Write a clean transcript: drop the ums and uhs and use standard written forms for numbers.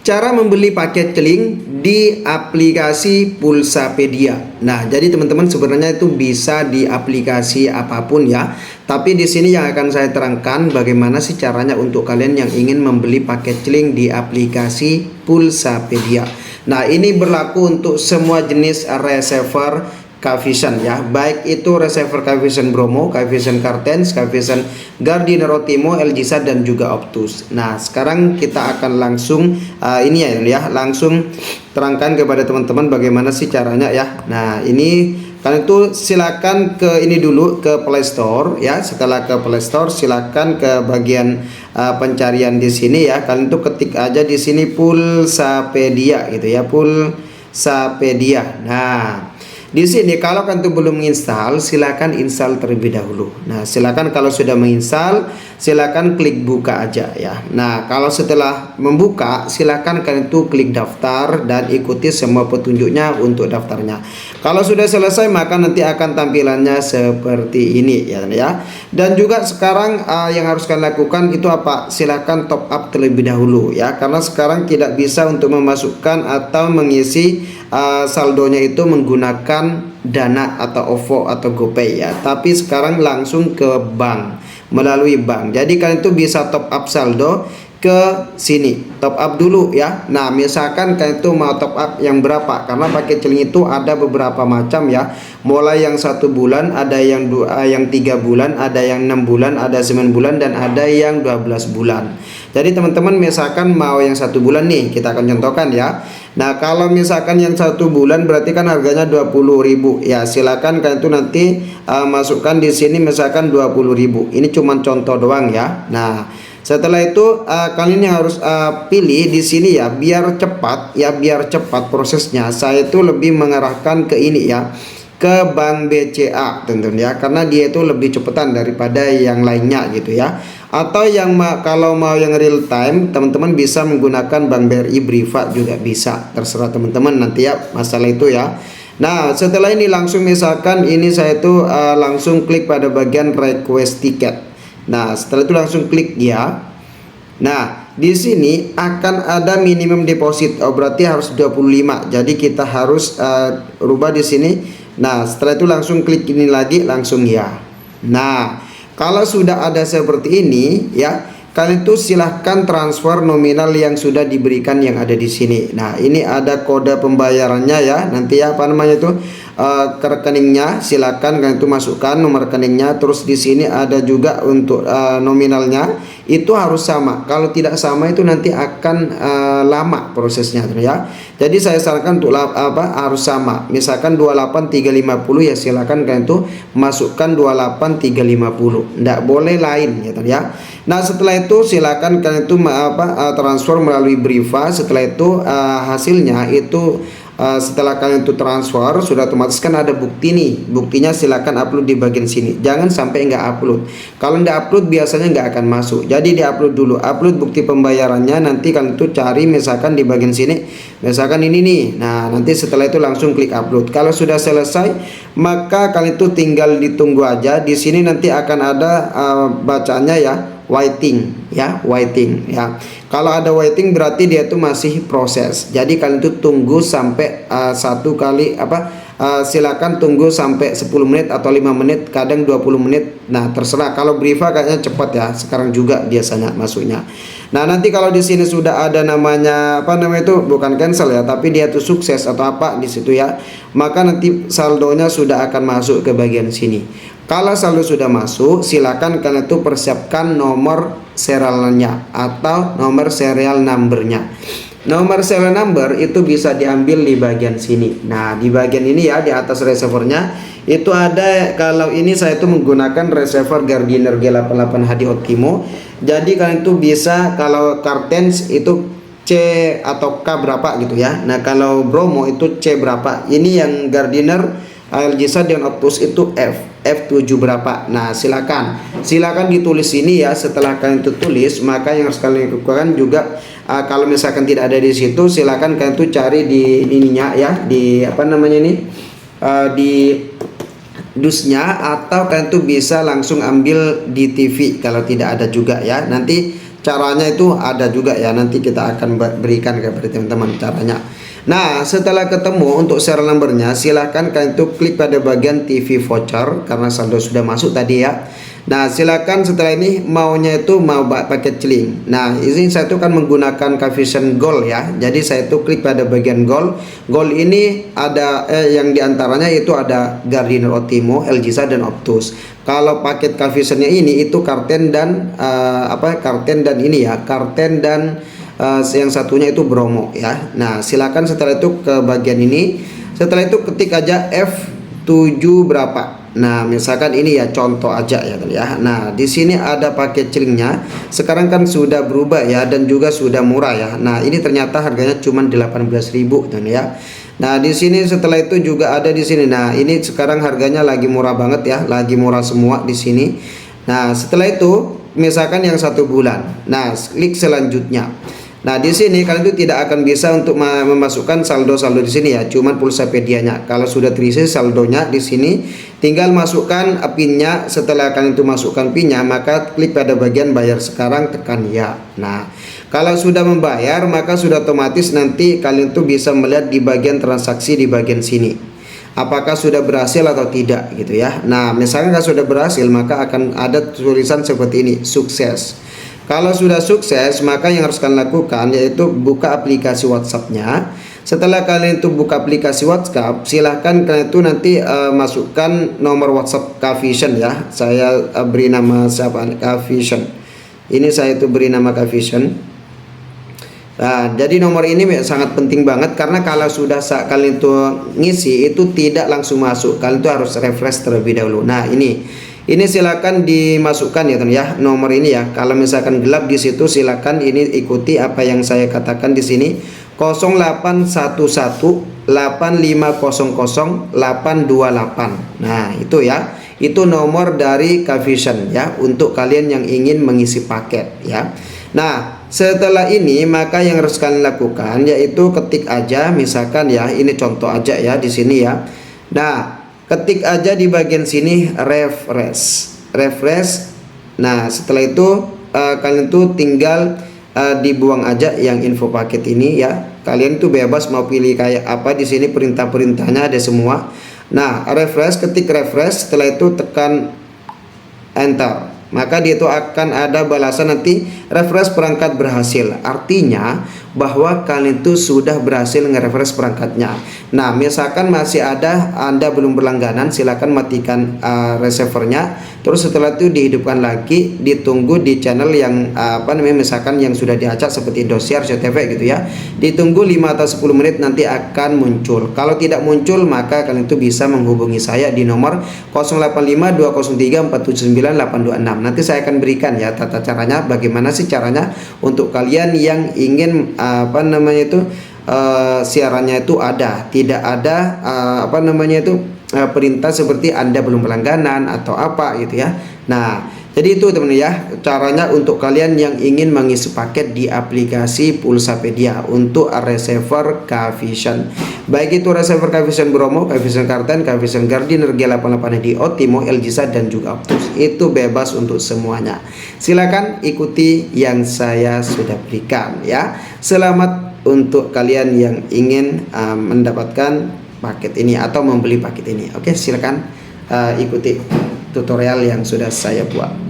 Cara membeli paket celing di aplikasi Pulsapedia. Nah, jadi teman-teman sebenarnya itu bisa di aplikasi apapun ya. Tapi di sini yang akan saya terangkan bagaimana sih caranya untuk kalian yang ingin membeli paket celing di aplikasi Pulsapedia. Nah, ini berlaku untuk semua jenis receiver K-Vision ya, baik itu receiver K-Vision Bromo, K-Vision Cartens, K-Vision Gardiner Otimo, LGSA dan juga Optus. Nah, sekarang kita akan langsung ini ya, langsung terangkan kepada teman-teman bagaimana sih caranya ya. Nah, ini kalian itu silakan ke ini dulu ke Play Store ya. Setelah ke Play Store silakan ke bagian pencarian di sini ya. Kalian itu ketik aja di sini Pulsapedia gitu ya, Pulsapedia. Nah, di sini kalau kalian belum menginstal, silakan install terlebih dahulu. Nah, silakan kalau sudah menginstal, silakan klik buka aja ya. Nah, kalau setelah membuka, silakan kalian itu klik daftar dan ikuti semua petunjuknya untuk daftarnya. Kalau sudah selesai, maka nanti akan tampilannya seperti ini ya. Dan juga sekarang yang harus kalian lakukan itu apa? Silakan top up terlebih dahulu ya, karena sekarang tidak bisa untuk memasukkan atau mengisi saldonya itu menggunakan Dana atau OVO atau GoPay ya, tapi sekarang langsung ke bank melalui bank. Jadi kalian itu bisa top up saldo ke sini, top up dulu ya. Nah, misalkan kalian itu mau top up yang berapa, karena paket celing itu ada beberapa macam ya, mulai yang 1 bulan, ada yang 3 bulan, ada yang 6 bulan, ada 9 bulan dan ada yang 12 bulan. Jadi teman-teman misalkan mau yang 1 bulan nih, kita akan contohkan ya. Nah, kalau misalkan yang 1 bulan berarti kan harganya 20.000 ya. Silakan kalian itu nanti masukkan di sini misalkan 20.000. Ini cuma contoh doang ya. Nah, setelah itu kalian yang harus pilih di sini ya, biar cepat ya, biar cepat prosesnya. Saya itu lebih mengarahkan ke ini ya, ke Bank BCA tentunya ya, karena dia itu lebih cepetan daripada yang lainnya gitu ya. Atau yang kalau mau yang real time, teman-teman bisa menggunakan Bank BRI Briva juga bisa, terserah teman-teman nanti ya masalah itu ya. Nah, setelah ini langsung misalkan ini saya itu langsung klik pada bagian request tiket. Nah, setelah itu langsung klik ya. Nah, di sini akan ada minimum deposit. Oh, berarti harus 25. Jadi kita harus rubah di sini. Nah, setelah itu langsung klik ini lagi, langsung ya. Nah, kalau sudah ada seperti ini ya, kalian itu silahkan transfer nominal yang sudah diberikan yang ada di sini. Nah, ini ada kode pembayarannya ya. Nanti ya, apa namanya itu ke rekeningnya, silakan kalian itu masukkan nomor rekeningnya. Terus di sini ada juga untuk nominalnya itu harus sama. Kalau tidak sama itu nanti akan lama prosesnya ya. Jadi saya sarankan untuk harus sama. Misalkan 28350 ya, silakan kalian itu masukkan 28350. Tidak boleh lain ya. Nah, setelah itu silakan kalian itu transfer melalui Briva. Setelah itu hasilnya itu setelah kalian itu transfer sudah otomatis kan ada bukti nih, buktinya silakan upload di bagian sini. Jangan sampai nggak upload. Kalau nggak upload biasanya nggak akan masuk. Jadi di upload dulu, upload bukti pembayarannya. Nanti kalian itu cari misalkan di bagian sini, misalkan ini nih. Nah, nanti setelah itu langsung klik upload. Kalau sudah selesai, maka kalian itu tinggal ditunggu aja. Di sini nanti akan ada bacaannya ya, waiting ya, waiting ya. Kalau ada waiting berarti dia itu masih proses. Jadi kalian itu tunggu sampai satu kali silakan tunggu sampai 10 menit atau 5 menit, kadang 20 menit. Nah, terserah. Kalau Briva kayaknya cepat ya. Sekarang juga biasanya masuknya. Nah, nanti kalau di sini sudah ada namanya itu bukan cancel ya, tapi dia tuh sukses atau apa di situ ya, maka nanti saldonya sudah akan masuk ke bagian sini. Kalau saldo sudah masuk, silakan kalian itu persiapkan nomor serialnya atau nomor serial numbernya. Nomor serial number itu bisa diambil di bagian sini. Nah, di bagian ini ya, di atas receivernya itu ada. Kalau ini saya itu menggunakan receiver Gardiner G88 HD Optimo. Jadi kalian itu bisa, kalau Cartens itu C atau K berapa gitu ya. Nah, kalau Bromo itu C berapa. Ini yang Gardiner LGSA dan Optus itu F7 berapa. Nah, silakan ditulis ini ya. Setelah kalian itu tulis, maka yang harus kalian lakukan juga kalau misalkan tidak ada di situ, silakan kalian tuh cari di ininya ya, di di dusnya, atau kalian tuh bisa langsung ambil di TV kalau tidak ada juga ya. Nanti caranya itu ada juga ya, nanti kita akan berikan kepada teman-teman caranya. Nah, setelah ketemu untuk serial numbernya, silahkan kalian itu klik pada bagian TV voucher karena saldo sudah masuk tadi ya. Nah, silakan setelah ini maunya itu mau paket celing. Nah, ini saya tuh kan menggunakan Cavision Gold ya. Jadi saya tuh klik pada bagian Gold. Gold ini ada yang diantaranya itu ada Gardiner Otimo, Elgiza dan Optus. Kalau paket Cavisionnya ini itu Karten dan Karten dan ini ya, Karten dan yang satunya itu Bromo ya. Nah, silakan setelah itu ke bagian ini. Setelah itu ketik aja F7 berapa. Nah, misalkan ini ya contoh aja ya kan ya. Nah, di sini ada paket celingnya. Sekarang kan sudah berubah ya dan juga sudah murah ya. Nah, ini ternyata harganya cuma 18.000 kan ya. Nah, di sini setelah itu juga ada di sini. Nah, ini sekarang harganya lagi murah banget ya, lagi murah semua di sini. Nah, setelah itu misalkan yang 1 bulan. Nah, klik selanjutnya. Nah, di sini kalian itu tidak akan bisa untuk memasukkan saldo-saldo di sini ya, cuman Pulsapedia-nya. Kalau sudah terisi saldonya di sini, tinggal masukkan PIN-nya. Setelah kalian itu masukkan PIN-nya, maka klik pada bagian bayar sekarang, tekan ya. Nah, kalau sudah membayar, maka sudah otomatis nanti kalian itu bisa melihat di bagian transaksi di bagian sini. Apakah sudah berhasil atau tidak gitu ya. Nah, misalnya kalau sudah berhasil, maka akan ada tulisan seperti ini, sukses. Kalau sudah sukses, maka yang harus kalian lakukan yaitu buka aplikasi WhatsApp-nya. Setelah kalian itu buka aplikasi WhatsApp, silahkan kalian itu nanti masukkan nomor WhatsApp Cavision ya. Saya beri nama siapa? Cavision. Ini saya itu beri nama Cavision. Nah, jadi nomor ini sangat penting banget karena kalau sudah kalian itu ngisi itu tidak langsung masuk. Kalian itu harus refresh terlebih dahulu. Nah, ini silakan dimasukkan ya teman ya, nomor ini ya. Kalau misalkan gelap di situ silakan ini ikuti apa yang saya katakan di sini. 0811 8500 828. Nah, itu ya. Itu nomor dari Cavision ya untuk kalian yang ingin mengisi paket ya. Nah, setelah ini maka yang harus kalian lakukan yaitu ketik aja misalkan ya, ini contoh aja ya di sini ya. Nah, ketik aja di bagian sini refresh. Nah, setelah itu kalian tuh tinggal dibuang aja yang info paket ini ya. Kalian tuh bebas mau pilih kayak apa di sini, perintah-perintahnya ada semua. Nah, ketik refresh, setelah itu tekan enter. Maka dia itu akan ada balasan nanti refresh perangkat berhasil. Artinya bahwa kalian itu sudah berhasil nge-refresh perangkatnya. Nah, misalkan masih ada Anda belum berlangganan, silakan matikan receivernya. Terus setelah itu dihidupkan lagi, ditunggu di channel yang misalkan yang sudah diacak seperti Indosiar, CTV gitu ya. Ditunggu 5 atau 10 menit nanti akan muncul. Kalau tidak muncul maka kalian itu bisa menghubungi saya di nomor 085 203 479 826. Nanti saya akan berikan ya tata caranya, bagaimana sih caranya untuk kalian yang ingin siarannya itu tidak ada perintah seperti Anda belum berlangganan atau apa gitu ya. Nah, jadi itu teman-teman ya caranya untuk kalian yang ingin mengisi paket di aplikasi Pulsapedia untuk receiver Cavision. Baik itu receiver Cavision Bromo, Cavision Karten, Cavision Gardiner G88 di Otimo, Elgiza dan juga Optus. Itu bebas untuk semuanya. Silakan ikuti yang saya sudah berikan ya. Selamat untuk kalian yang ingin mendapatkan paket ini atau membeli paket ini. Oke, silakan ikuti tutorial yang sudah saya buat.